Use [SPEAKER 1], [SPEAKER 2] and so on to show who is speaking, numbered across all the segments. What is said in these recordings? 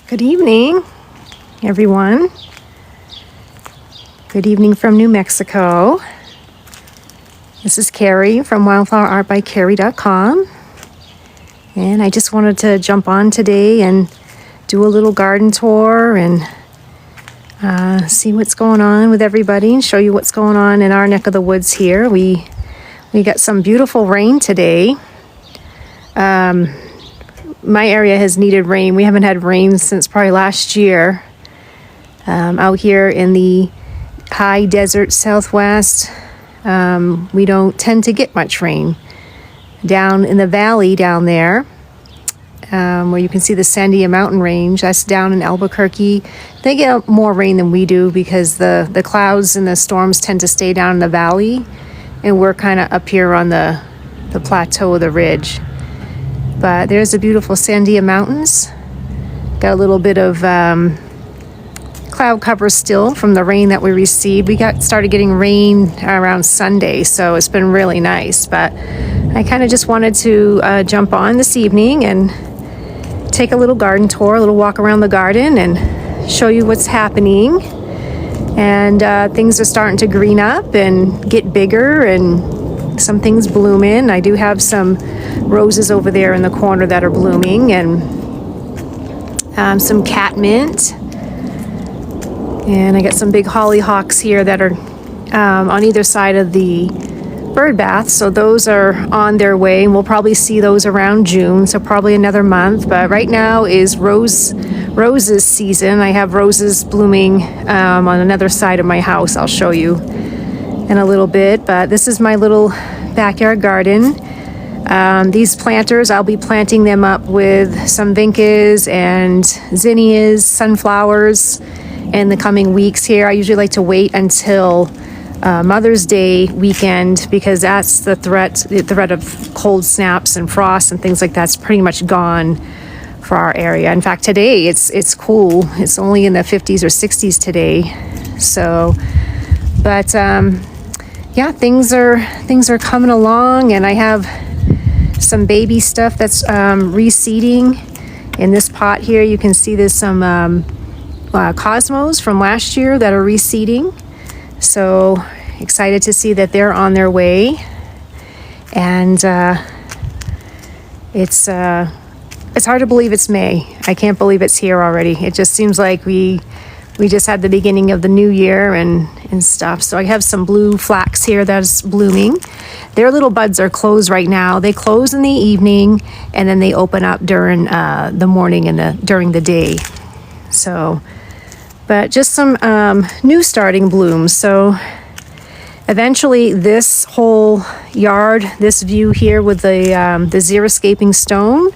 [SPEAKER 1] Good evening, everyone. Good evening from New Mexico. This is Carrie from wildflowerartbycarrie.com. And I just wanted to jump on today and do a little garden tour and see what's going on with everybody and show you what's going on in our neck of the woods here. We got some beautiful rain today. My area has needed rain. We haven't had rain since probably last year. Out here in the high desert Southwest, we don't tend to get much rain. Down in the valley down there, where you can see the Sandia Mountain Range, that's down in Albuquerque. They get more rain than we do because the clouds and the storms tend to stay down in the valley, and we're kind of up here on the plateau of the ridge. But there's the beautiful Sandia Mountains. Got a little bit of cloud cover still from the rain that we received. We started getting rain around Sunday, so it's been really nice. But I kind of just wanted to jump on this evening and take a little garden tour, a little walk around the garden and show you what's happening. And things are starting to green up and get bigger, and some things blooming. I do have some roses over there in the corner that are blooming, and some catmint. And I got some big hollyhocks here that are on either side of the bird bath. So those are on their way, and we'll probably see those around June, so probably another month. But right now is roses season. I have roses blooming on another side of my house. I'll show you in a little bit. But this is my little backyard garden. These planters, I'll be planting them up with some vincas and zinnias, sunflowers in the coming weeks here. I usually like to wait until Mother's Day weekend, because that's the threat of cold snaps and frost and things like that's pretty much gone for our area. In fact, today it's cool. It's only in the 50s or 60s today. So, but yeah, things are coming along, and I have some baby stuff that's reseeding in this pot here. You can see there's some cosmos from last year that are reseeding. So excited to see that they're on their way. And it's hard to believe it's May. I can't believe it's here already. It just seems like we just had the beginning of the new year and stuff. So I have some blue flax here that's blooming. Their little buds are closed right now. They close in the evening, and then they open up during the morning and during the day. So, but just some new starting blooms. So eventually this whole yard, this view here with the xeriscaping stone,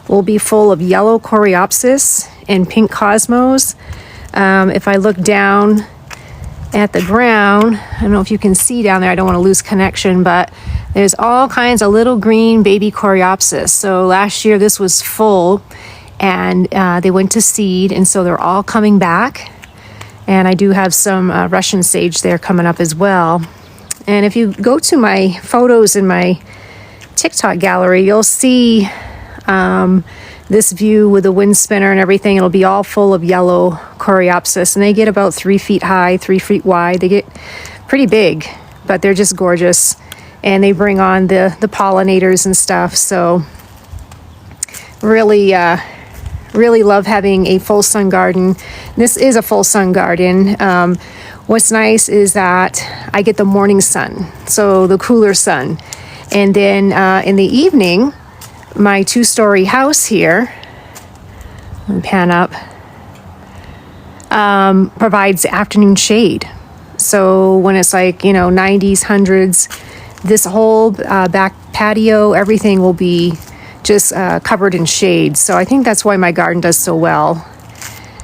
[SPEAKER 1] will be full of yellow coreopsis and pink cosmos. If I look down at the ground, I don't know if you can see down there, I don't want to lose connection, but there's all kinds of little green baby coreopsis. So last year this was full, and they went to seed, and so they're all coming back. And I do have some Russian sage there coming up as well. And if you go to my photos in my TikTok gallery, you'll see this view with the wind spinner and everything. It'll be all full of yellow coreopsis, and they get about 3 feet high, 3 feet wide. They get pretty big, but they're just gorgeous, and they bring on the pollinators and stuff. So really love having a full sun garden. This is a full sun garden. What's nice is that I get the morning sun, so the cooler sun, and then in the evening, my 2-story house here, let me pan up, provides afternoon shade. So when it's like, 90s, 100s, this whole back patio, everything will be just covered in shade. So I think that's why my garden does so well,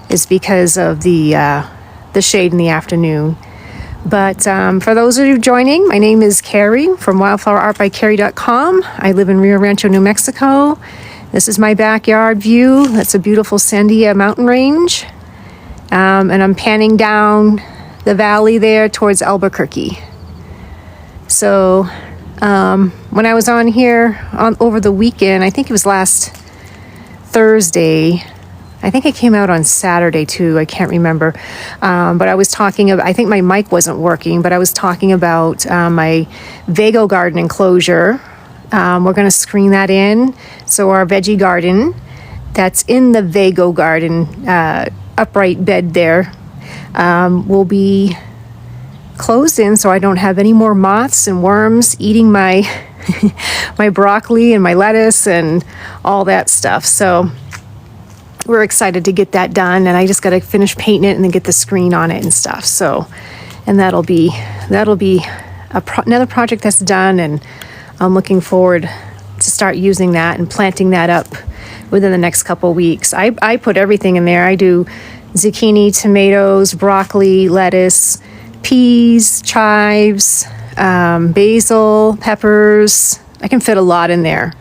[SPEAKER 1] is because of the shade in the afternoon. But for those of you joining, my name is Carrie from wildflowerartbycarrie.com. I live in Rio Rancho, New Mexico. This is my backyard view. That's a beautiful Sandia Mountain Range. And I'm panning down the valley there towards Albuquerque. So when I was on here over the weekend, I think it was last Thursday, I think it came out on Saturday too. I can't remember. But I was talking about, I think my mic wasn't working, but I was talking about my Vago garden enclosure. We're going to screen that in. So our veggie garden that's in the Vago garden upright bed there will be closed in, so I don't have any more moths and worms eating my my broccoli and my lettuce and all that stuff. So we're excited to get that done, and I just got to finish painting it and then get the screen on it and stuff. So, and that'll be another project that's done, and I'm looking forward to start using that and planting that up within the next couple weeks. I put everything in there. I do zucchini, tomatoes, broccoli, lettuce, peas, chives, basil, peppers. I can fit a lot in there.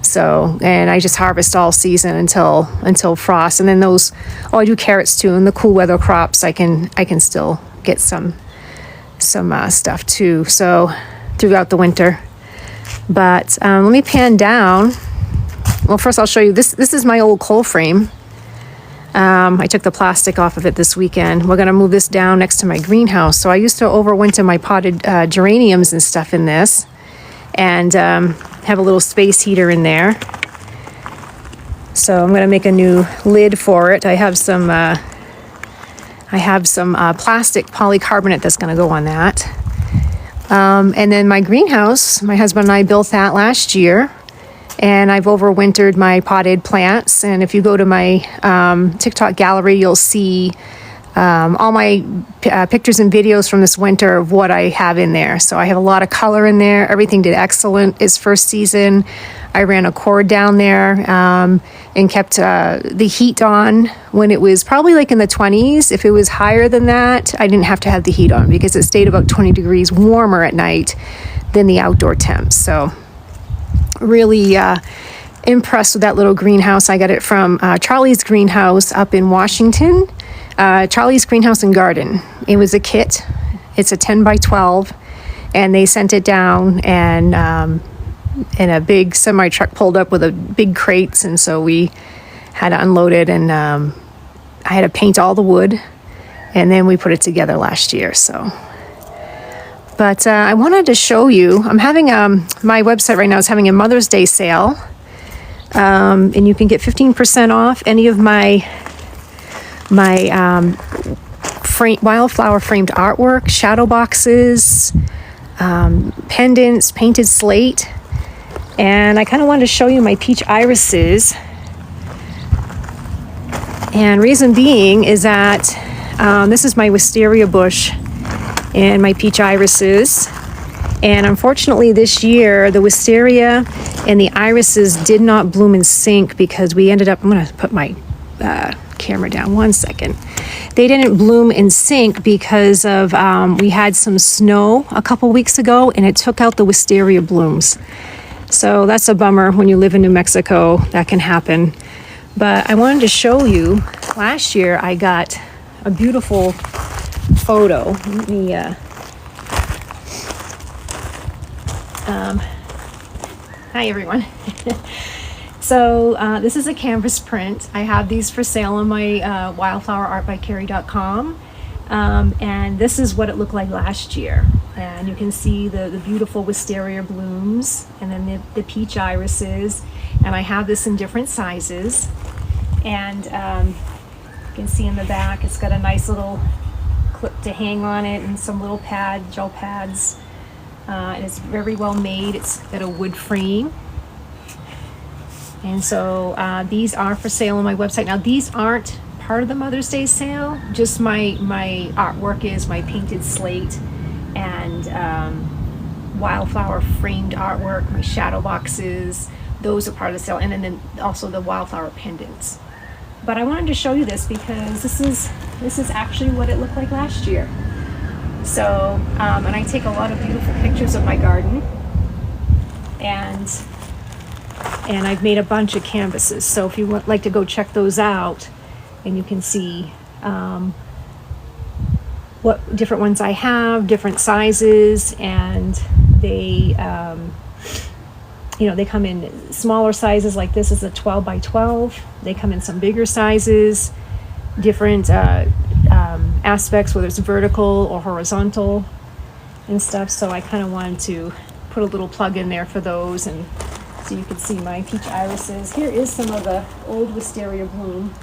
[SPEAKER 1] So, and I just harvest all season until frost. And then I do carrots too. And the cool weather crops, I can still get some stuff too. So throughout the winter. But let me pan down. Well, first I'll show you this. This is my old coal frame. I took the plastic off of it this weekend. We're going to move this down next to my greenhouse. So I used to overwinter my potted geraniums and stuff in this, and have a little space heater in there. So I'm going to make a new lid for it. I have some plastic polycarbonate that's going to go on that. And then my greenhouse, my husband and I built that last year. And I've overwintered my potted plants. And if you go to my TikTok gallery, you'll see all my pictures and videos from this winter of what I have in there. So I have a lot of color in there. Everything did excellent its first season. I ran a cord down there and kept the heat on when it was probably like in the 20s. If it was higher than that, I didn't have to have the heat on because it stayed about 20 degrees warmer at night than the outdoor temps. So really impressed with that little greenhouse. I got it from Charlie's Greenhouse up in Washington. Charlie's Greenhouse and Garden. It was a kit. It's a 10 by 12, and they sent it down, and a big semi truck pulled up with a big crates, and so we had to unload it, and I had to paint all the wood, and then we put it together last year. So. But I wanted to show you, I'm having, my website right now is having a Mother's Day sale. And you can get 15% off any of my wildflower framed artwork, shadow boxes, pendants, painted slate. And I kind of wanted to show you my peach irises. And reason being is that this is my wisteria bush and my peach irises. And unfortunately this year, the wisteria and the irises did not bloom in sync because we ended up, I'm going to put my camera down 1 second. They didn't bloom in sync because of, we had some snow a couple weeks ago and it took out the wisteria blooms. So that's a bummer when you live in New Mexico, that can happen. But I wanted to show you, last year I got a beautiful photo. Let me hi everyone. So this is a canvas print. I have these for sale on my wildflowerartbycarrie.com, and this is what it looked like last year. And you can see the beautiful wisteria blooms, and then the peach irises, and I have this in different sizes. And you can see in the back it's got a nice little clip to hang on it and some little gel pads, and it's very well made. It's got a wood frame, and so these are for sale on my website. Now these aren't part of the Mother's Day sale, just my artwork is my painted slate and wildflower framed artwork, my shadow boxes, those are part of the sale, and then also the wildflower pendants. But I wanted to show you this because this is actually what it looked like last year. So, and I take a lot of beautiful pictures of my garden, and I've made a bunch of canvases. So if you would like to go check those out, and you can see what different ones I have, different sizes, and they you know, they come in smaller sizes, like this is a 12 by 12. They come in some bigger sizes, different aspects, whether it's vertical or horizontal and stuff. So I kind of wanted to put a little plug in there for those, and so you can see my peach irises. Here is some of the old wisteria bloom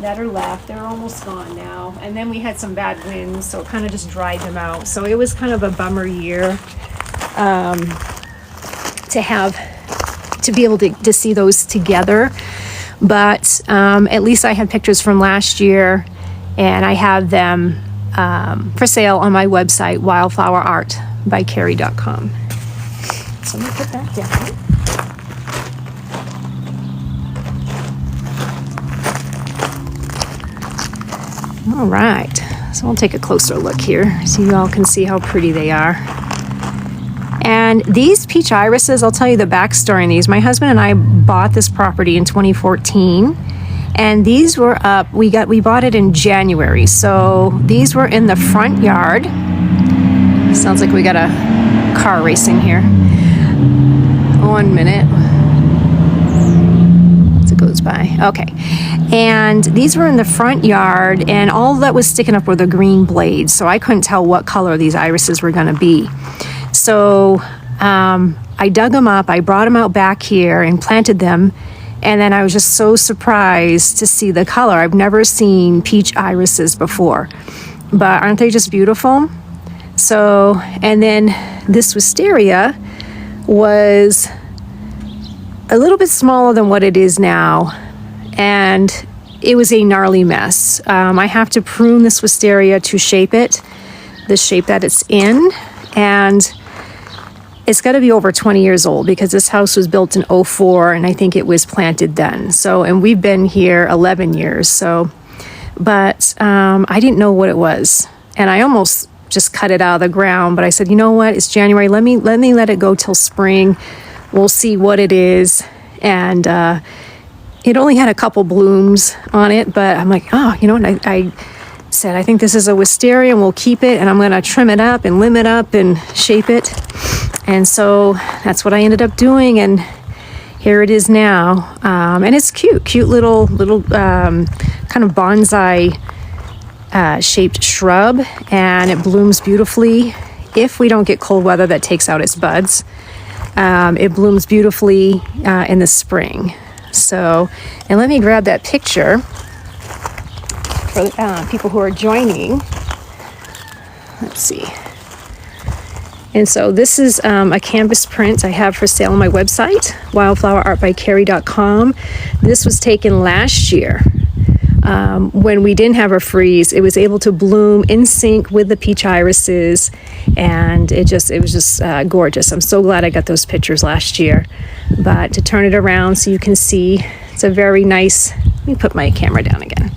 [SPEAKER 1] that are left. They're almost gone now. And then we had some bad winds, so it kind of just dried them out. So it was kind of a bummer year to be able to see those together. But at least I have pictures from last year, and I have them for sale on my website, wildflowerartbycarrie.com. So let me put that down. All right, so I'll take a closer look here so you all can see how pretty they are. And these peach irises, I'll tell you the backstory on these. My husband and I bought this property in 2014, and these were up, we bought it in January. So these were in the front yard. Sounds like we got a car racing here. 1 minute. As it goes by. Okay. And these were in the front yard, and all that was sticking up were the green blades. So I couldn't tell what color these irises were going to be. So I dug them up, I brought them out back here and planted them, and then I was just so surprised to see the color. I've never seen peach irises before, but aren't they just beautiful? So, and then this wisteria was a little bit smaller than what it is now, and it was a gnarly mess. I have to prune this wisteria to shape it, the shape that it's in, and it's got to be over 20 years old because this house was built in 04, and I think it was planted then. So, and we've been here 11 years. So, but I didn't know what it was, and I almost just cut it out of the ground. But I said, you know what? It's January. Let me let it go till spring. We'll see what it is. And it only had a couple blooms on it, but I'm like, oh, you know what? I said, I think this is a wisteria, and we'll keep it, and I'm going to trim it up and limb it up and shape it. And so that's what I ended up doing, and here it is now. And it's cute little kind of bonsai shaped shrub, and it blooms beautifully. If we don't get cold weather that takes out its buds, it blooms beautifully in the spring. So, and let me grab that picture for people who are joining. Let's see. And so this is a canvas print I have for sale on my website, wildflowerartbycarrie.com. This was taken last year when we didn't have a freeze. It was able to bloom in sync with the peach irises, and it was just gorgeous. I'm so glad I got those pictures last year. But to turn it around so you can see, it's a very nice, let me put my camera down again.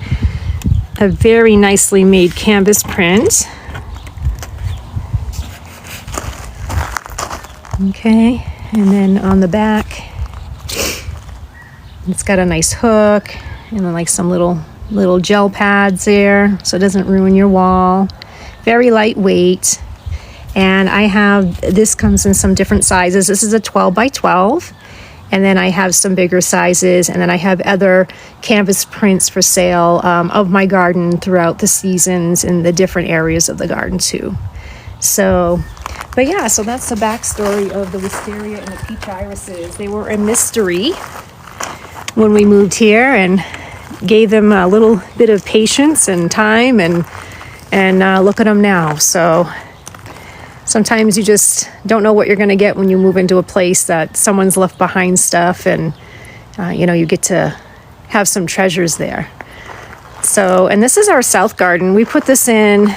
[SPEAKER 1] A very nicely made canvas print. Okay, and then on the back, it's got a nice hook and then like some little gel pads there so it doesn't ruin your wall. Very lightweight. And I have, this comes in some different sizes. This is a 12 by 12. And then I have some bigger sizes, and then I have other canvas prints for sale of my garden throughout the seasons in the different areas of the garden too. So, but yeah, so that's the backstory of the wisteria and the peach irises. They were a mystery when we moved here, and gave them a little bit of patience and time, and look at them now. So sometimes you just don't know what you're going to get when you move into a place that someone's left behind stuff, and you get to have some treasures there. So, and this is our south garden. We put this in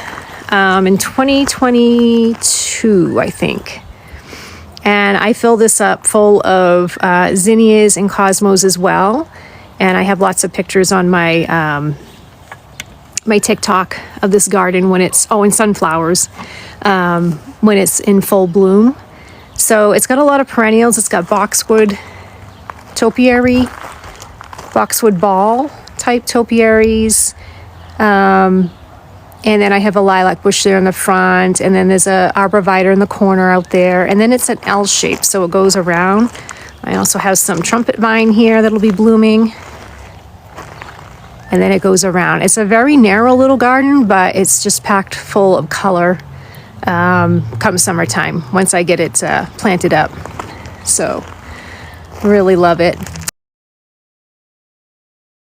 [SPEAKER 1] 2022, I think. And I fill this up full of zinnias and cosmos as well. And I have lots of pictures on my my TikTok of this garden when it's, and sunflowers, when it's in full bloom. So it's got a lot of perennials. It's got boxwood topiary, boxwood ball type topiaries. And then I have a lilac bush there in the front, and then there's a arborvitae in the corner out there, and then it's an L shape, so it goes around I also have some trumpet vine here that'll be blooming. And then it goes around. It's a very narrow little garden, but it's just packed full of color come summertime once I get it planted up. So really love it.